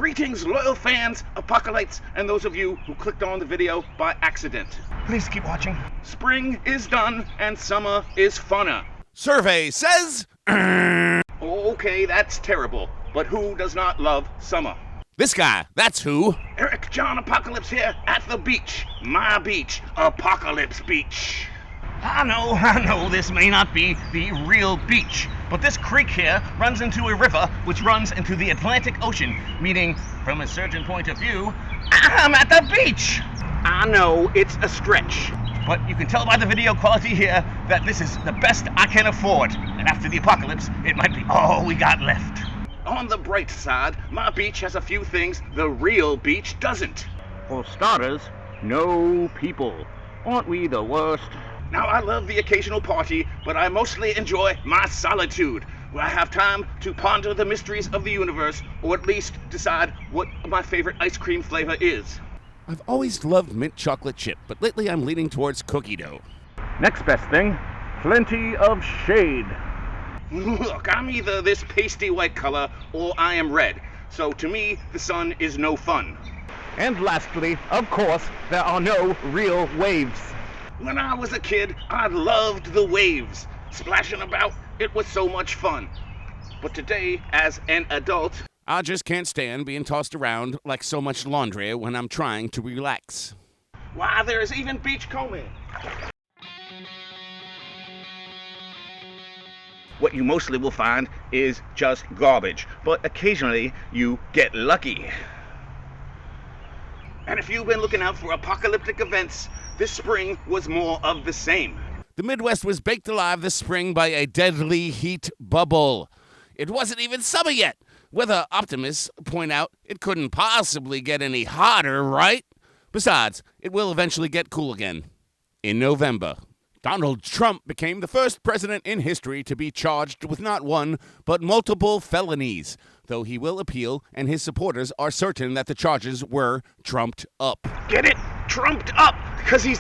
Greetings, loyal fans, apocalypse, and those of you who clicked on the video by accident. Please keep watching. Spring is done, and summer is funner. Survey says... Okay, that's terrible, but who does not love summer? This guy, that's who. Eric John Apocalypse here at the beach. My beach, Apocalypse Beach. I know, this may not be the real beach, but this creek here runs into a river which runs into the Atlantic Ocean, meaning, from a certain point of view, I'm at the beach! I know, it's a stretch, but you can tell by the video quality here that this is the best I can afford, and after the apocalypse, it might be all we got left. On the bright side, my beach has a few things the real beach doesn't. For starters, no people. Aren't we the worst? Now, I love the occasional party, but I mostly enjoy my solitude, where I have time to ponder the mysteries of the universe, or at least decide what my favorite ice cream flavor is. I've always loved mint chocolate chip, but lately I'm leaning towards cookie dough. Next best thing, plenty of shade. Look, I'm either this pasty white color, or I am red. So to me, the sun is no fun. And lastly, of course, there are no real waves. When I was a kid, I loved the waves. Splashing about, it was so much fun. But today, as an adult, I just can't stand being tossed around like so much laundry when I'm trying to relax. why, there's even beach combing. What you mostly will find is just garbage, but occasionally you get lucky. And if you've been looking out for apocalyptic events, this spring was more of the same. The Midwest was baked alive this spring by a deadly heat bubble. It wasn't even summer yet. Weather optimists point out it couldn't possibly get any hotter, right? Besides, it will eventually get cool again. In November, Donald Trump became the first president in history to be charged with not one, but multiple felonies, though he will appeal, and his supporters are certain that the charges were trumped up. Get it? Trumped up, because he's...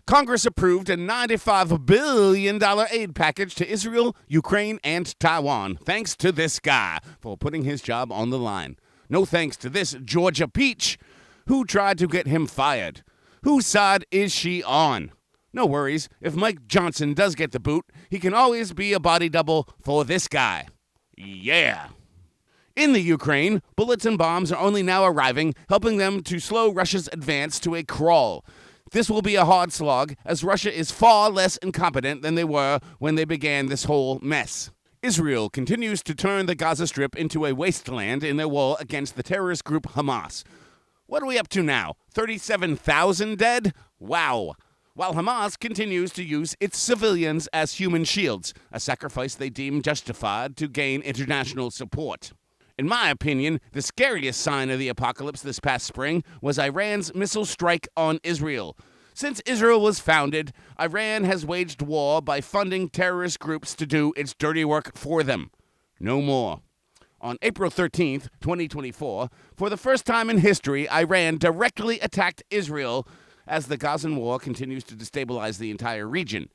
Congress approved a $95 billion aid package to Israel, Ukraine, and Taiwan, thanks to this guy for putting his job on the line. No thanks to this Georgia peach, who tried to get him fired. Whose side is she on? No worries, if Mike Johnson does get the boot, he can always be a body double for this guy. Yeah. In the Ukraine, bullets and bombs are only now arriving, helping them to slow Russia's advance to a crawl. This will be a hard slog, as Russia is far less incompetent than they were when they began this whole mess. Israel continues to turn the Gaza Strip into a wasteland in their war against the terrorist group Hamas. What are we up to now? 37,000 dead? Wow. While Hamas continues to use its civilians as human shields, a sacrifice they deem justified to gain international support. In my opinion, the scariest sign of the apocalypse this past spring was Iran's missile strike on Israel. Since Israel was founded, Iran has waged war by funding terrorist groups to do its dirty work for them. No more. On April 13th, 2024, for the first time in history, Iran directly attacked Israel as the Gazan war continues to destabilize the entire region.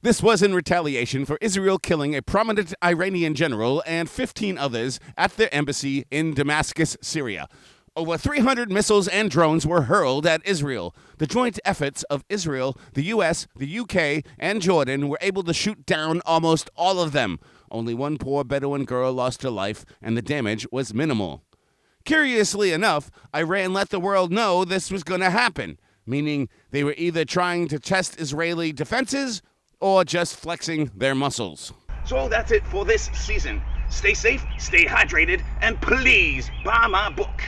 This was in retaliation for Israel killing a prominent Iranian general and 15 others at their embassy in Damascus, Syria. Over 300 missiles and drones were hurled at Israel. The joint efforts of Israel, the U.S., the UK, and Jordan were able to shoot down almost all of them. Only one poor Bedouin girl lost her life, and the damage was minimal. Curiously enough, Iran let the world know this was going to happen, meaning they were either trying to test Israeli defenses or just flexing their muscles. So that's it for this season. Stay safe, stay hydrated, and please buy my book.